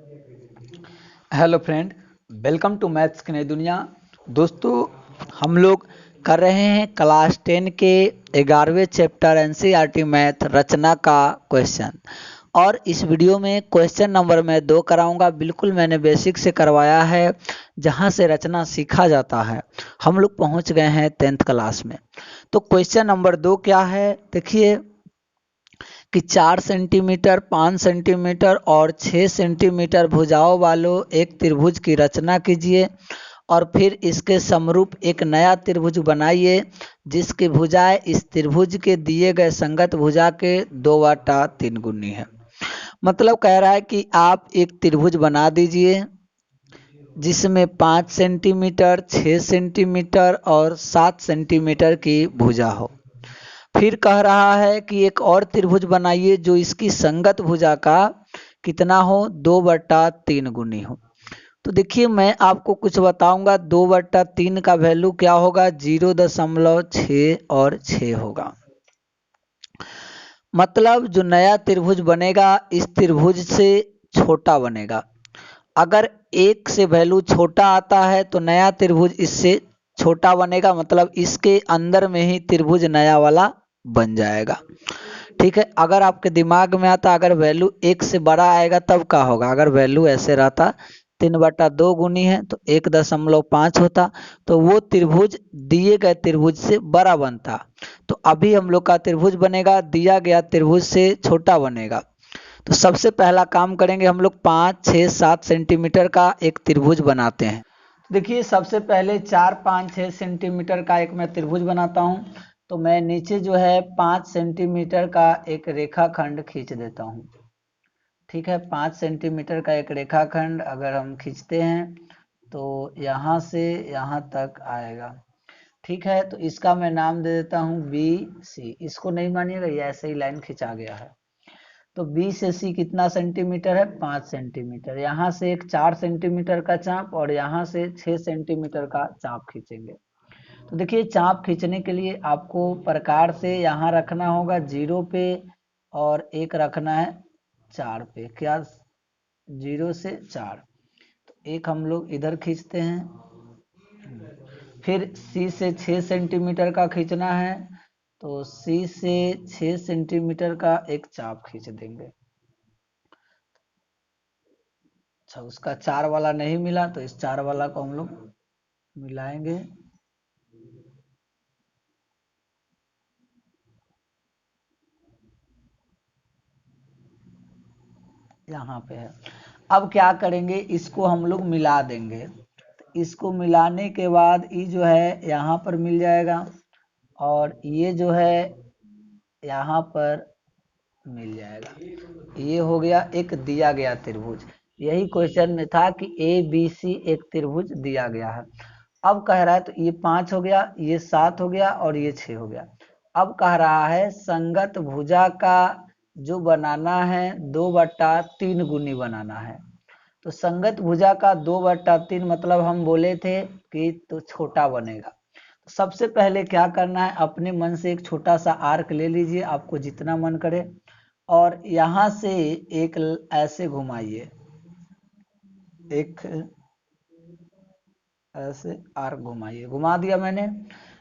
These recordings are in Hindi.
Hello friend, welcome to maths की नई दुनिया। दोस्तों, हम लोग कर रहे हैं क्लास 10 के 11वें चैप्टर एनसीईआरटी मैथ रचना का क्वेश्चन। और इस वीडियो में क्वेश्चन नंबर मैं 2 कराऊंगा। बिल्कुल मैंने बेसिक से करवाया है, जहां से रचना सीखा जाता है। हम लोग पहुंच गए हैं 10th क्लास में। तो क्वेश्चन नंबर 2 क्या है, देखिए कि 4 सेंटीमीटर, 5 सेंटीमीटर और 6 सेंटीमीटर भुजाओं वालों एक त्रिभुज की रचना कीजिए और फिर इसके समरूप एक नया त्रिभुज बनाइए जिसकी भुजाएं इस त्रिभुज के दिए गए संगत भुजा के 2/3 गुनी है। मतलब कह रहा है कि आप एक त्रिभुज बना दीजिए जिसमें 5 सेंटीमीटर, 6 सेंटीमीटर और 7 सेंटीमीटर की भुजा हो। फिर कह रहा है कि एक और त्रिभुज बनाइए जो इसकी संगत भुजा का कितना हो, 2/3 गुनी हो। तो देखिए मैं आपको कुछ बताऊंगा। 2/3 का वैल्यू क्या होगा, 0.6 और 6 होगा। मतलब जो नया त्रिभुज बनेगा इस त्रिभुज से छोटा बनेगा। अगर 1 से वैल्यू छोटा आता है तो नया त्रिभुज इससे छोटा बनेगा, मतलब इसके अंदर में ही त्रिभुज नया वाला बन जाएगा। ठीक है, अगर आपके दिमाग में आता अगर वैल्यू 1 से बड़ा आएगा तब क्या होगा। अगर वैल्यू ऐसे रहता 3/2 गुनी है तो 1.5 होता, तो वो त्रिभुज दिए गए त्रिभुज से बड़ा बनता। तो अभी हम लोग का त्रिभुज बनेगा दिया गया त्रिभुज से छोटा बनेगा। तो सबसे पहला काम करेंगे हम लोग 5, 6, 7 सेंटीमीटर का एक त्रिभुज बनाते हैं। देखिए सबसे पहले 4, 5, 6 सेंटीमीटर का एक मैं त्रिभुज बनाता हूँ। तो मैं नीचे जो है 5 सेंटीमीटर का एक रेखाखंड खींच देता हूँ। ठीक है, 5 सेंटीमीटर का एक रेखाखंड अगर हम खींचते हैं तो यहाँ से यहाँ तक आएगा। ठीक है, तो इसका मैं नाम दे देता हूँ BC। इसको नहीं मानिएगा, ये ऐसे ही लाइन खिंचा गया है। तो B से C कितना सेंटीमीटर है, 5 सेंटीमीटर। यहाँ से एक 4 सेंटीमीटर का चाप और यहाँ से 6 सेंटीमीटर का चाप खींचेंगे। तो देखिए चाप खींचने के लिए आपको प्रकार से यहाँ रखना होगा 0 पे और एक रखना है 4 पे। क्या, 0 से 4। तो एक हम लोग इधर खींचते हैं। फिर C से 6 सेंटीमीटर का खींचना है, तो C से 6 सेंटीमीटर का एक चाप खींच देंगे। अच्छा, उसका 4 वाला नहीं मिला तो इस 4 वाला को हम लोग मिलाएंगे। यहाँ पे है। अब क्या करेंगे, इसको हम लोग मिला देंगे। इसको मिलाने के बाद ये जो है यहाँ पर मिल जाएगा और ये जो है यहाँ पर मिल जाएगा। ये हो गया एक दिया गया त्रिभुज। यही क्वेश्चन में था कि ABC एक त्रिभुज दिया गया है। अब कह रहा है तो ये 5 हो गया, ये 7 हो गया और ये 6 हो गया। अब कह रहा है संगत भुजा का जो बनाना है 2/3 गुनी बनाना है। तो संगत भुजा का 2/3 मतलब हम बोले थे कि तो छोटा बनेगा। सबसे पहले क्या करना है, अपने मन से एक छोटा सा आर्क ले लीजिए, आपको जितना मन करे, और यहाँ से एक ऐसे घुमाइए, एक ऐसे आर्क घुमाइए। घुमा दिया मैंने।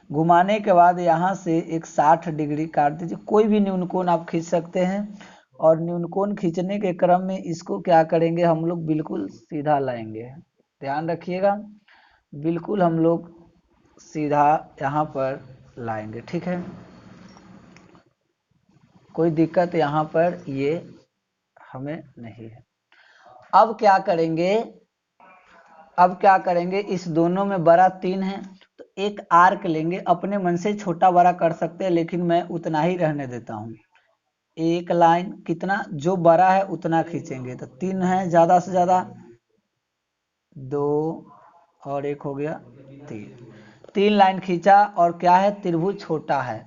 घुमाने के बाद यहाँ से एक 60 डिग्री काट दीजिए। कोई भी न्यूनकोण आप खींच सकते हैं और न्यूनकोण खींचने के क्रम में इसको क्या करेंगे, हम लोग बिल्कुल सीधा लाएंगे। ध्यान रखिएगा, बिल्कुल हम लोग सीधा यहाँ पर लाएंगे। ठीक है, कोई दिक्कत यहाँ पर ये हमें नहीं है। अब क्या करेंगे, इस दोनों में बड़ा 3 है तो एक आर्क लेंगे। अपने मन से छोटा बड़ा कर सकते हैं लेकिन मैं उतना ही रहने देता हूँ। एक लाइन कितना जो बड़ा है उतना खींचेंगे। तो 3 है ज्यादा से ज्यादा, 2 और एक हो गया 3 लाइन खींचा। और क्या है, त्रिभुज छोटा है।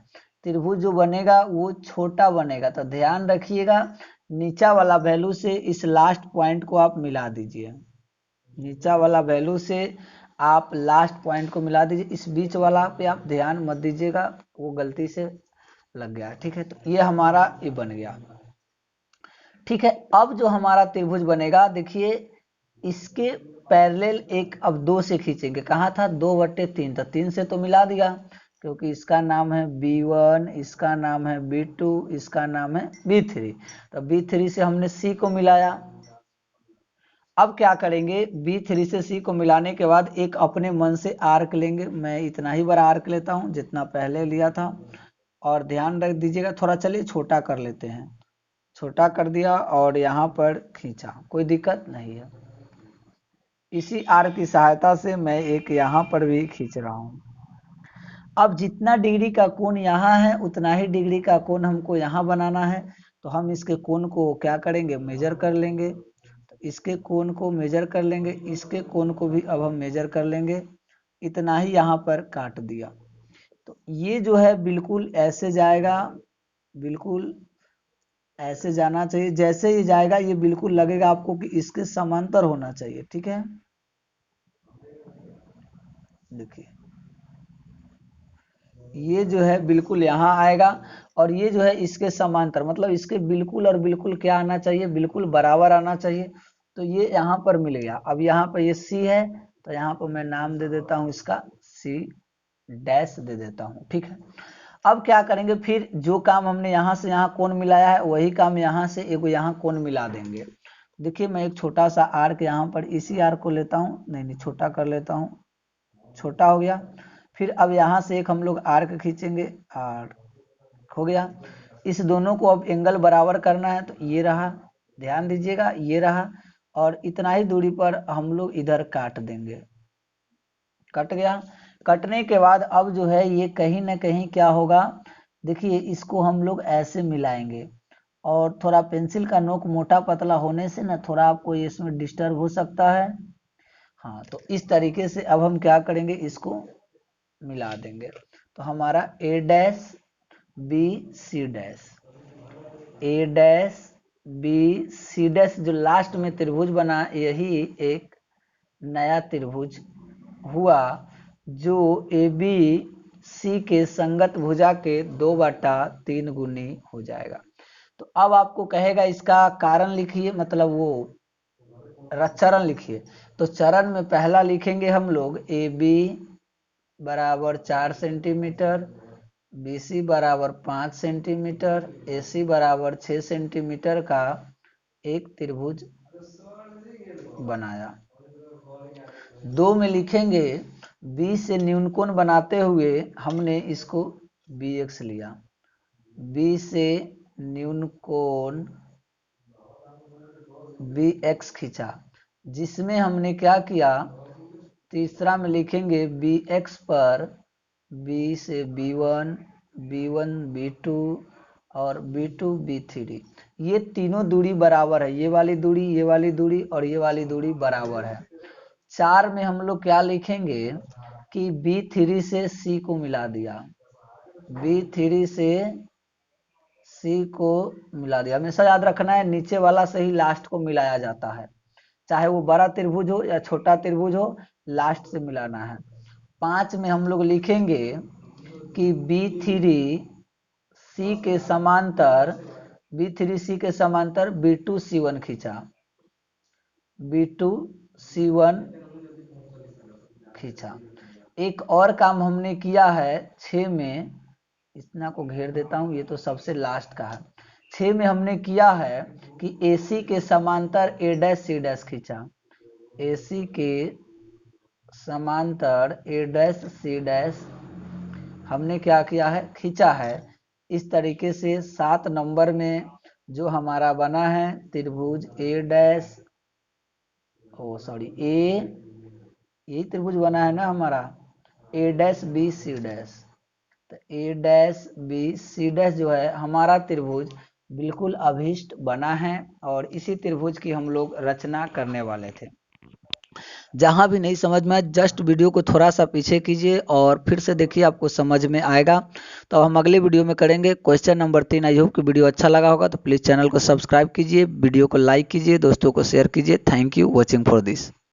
त्रिभुज जो बनेगा वो छोटा बनेगा। तो ध्यान रखिएगा, नीचा वाला वैल्यू से इस लास्ट पॉइंट को आप मिला दीजिए। नीचा वाला वैल्यू से आप लास्ट पॉइंट को मिला दीजिए। इस बीच वाला पे आप ध्यान मत दीजिएगा, वो गलती से लग गया। ठीक है, तो ये हमारा ये बन गया। ठीक है। अब जो हमारा त्रिभुज बनेगा, देखिए इसके पैरेलल एक अब 2 से खींचेंगे। कहाँ था 2/3 था, 3 से तो मिला दिया क्योंकि इसका नाम है B1, इसका नाम है B2, इसका नाम है B3। तो B3 से हमने C को मिलाया। अब क्या करेंगे, B3 से C को मिलाने के बाद एक अपने मन से आर्क लेंगे। मैं इतना ही बड़ा आर्क लेता हूं जितना पहले लिया था, और ध्यान रख दीजिएगा थोड़ा, चलिए छोटा कर लेते हैं। छोटा कर दिया और यहाँ पर खींचा, कोई दिक्कत नहीं है। इसी आर्क की सहायता से मैं एक यहाँ पर भी खींच रहा हूँ। अब जितना डिग्री का कोण यहाँ है उतना ही डिग्री का कोण हमको यहाँ बनाना है। तो हम इसके कोण को क्या करेंगे, मेजर कर लेंगे। तो इसके कोण को मेजर कर लेंगे, इसके कोण को भी अब हम मेजर कर लेंगे। इतना ही यहाँ पर काट दिया। तो ये जो है बिल्कुल ऐसे जाएगा, बिल्कुल ऐसे जाना चाहिए। जैसे ही जाएगा ये बिल्कुल लगेगा आपको कि इसके समांतर होना चाहिए। ठीक है, देखिए ये जो है बिल्कुल यहाँ आएगा, और ये जो है इसके समांतर, मतलब इसके बिल्कुल और बिल्कुल क्या आना चाहिए, बिल्कुल बराबर आना चाहिए। तो ये यहाँ पर मिल गया। अब यहाँ पर ये C है, तो यहाँ पर मैं नाम दे देता हूँ इसका C डैश दे देता हूँ। ठीक है, अब क्या करेंगे, फिर जो काम हमने यहाँ से यहाँ कोण मिलाया है वही काम यहाँ से एक यहाँ कोण मिला देंगे। देखिए मैं एक छोटा सा आर्क यहाँ पर इसी आर्क को लेता हूँ, नहीं छोटा कर लेता हूँ, छोटा हो गया। फिर अब यहाँ से एक हम लोग आर्क खींचेंगे, आर्क हो गया। इस दोनों को अब एंगल बराबर करना है, तो ये रहा, ध्यान दीजिएगा ये रहा, और इतना ही दूरी पर हम लोग इधर काट देंगे। कट गया। कटने के बाद अब जो है ये कहीं ना कहीं क्या होगा, देखिए इसको हम लोग ऐसे मिलाएंगे, और थोड़ा पेंसिल का नोक मोटा पतला होने से ना थोड़ा आपको इसमें डिस्टर्ब हो सकता है। हाँ, तो इस तरीके से अब हम क्या करेंगे, इसको मिला देंगे। तो हमारा A dash B C dash, A dash B C dash जो लास्ट में त्रिभुज बना, यही एक नया त्रिभुज हुआ जो AB C के संगत भुजा के 2/3 गुनी हो जाएगा। तो अब आपको कहेगा इसका कारण लिखिए, मतलब वो चरण लिखिए। तो चरण में पहला लिखेंगे हम लोग AB बराबर 4 सेंटीमीटर, BC बराबर 5 सेंटीमीटर, AC बराबर 6 सेंटीमीटर का एक त्रिभुज बनाया। 2 में लिखेंगे B से न्यून कोण बनाते हुए हमने इसको BX लिया, B से न्यून कोण BX खींचा, जिसमें हमने क्या किया, तीसरा में लिखेंगे BX पर B से B1, B1 B2 और B2 B3। ये तीनों दूरी बराबर है, ये वाली दूरी, ये वाली दूरी और ये वाली दूरी बराबर है। 4 में हम लोग क्या लिखेंगे कि B3 से C को मिला दिया, B3 से C को मिला दिया। हमेशा याद रखना है नीचे वाला से ही लास्ट को मिलाया जाता है, चाहे वो बड़ा त्रिभुज हो या छोटा त्रिभुज हो, लास्ट से मिलाना है। 5 में हम लोग लिखेंगे कि B3 C के समांतर, B3 C के समांतर B2 C1 खींचा, B2 C1 खींचा। एक और काम हमने किया है 6 में, इतना को घेर देता हूं, ये तो सबसे लास्ट का है। 6 में हमने किया है कि AC के समांतर A डैश C डैश खींचा, AC के समांतर A डैश C डैश हमने क्या किया है, खींचा है। इस तरीके से 7 नंबर में जो हमारा बना है त्रिभुज A डैश, A, यही त्रिभुज बना है ना हमारा, A dash B C dash. तो A dash B C dash जो है हमारा त्रिभुज बिल्कुल अभीष्ट बना है, और इसी त्रिभुज की हम लोग रचना करने वाले थे। जहां भी नहीं समझ में आए जस्ट वीडियो को थोड़ा सा पीछे कीजिए और फिर से देखिए, आपको समझ में आएगा। तो हम अगले वीडियो में करेंगे क्वेश्चन नंबर 3। आई होप कि वीडियो अच्छा लगा होगा, तो प्लीज़ चैनल को सब्सक्राइब कीजिए, वीडियो को लाइक कीजिए, दोस्तों को शेयर कीजिए। Thank you watching for this.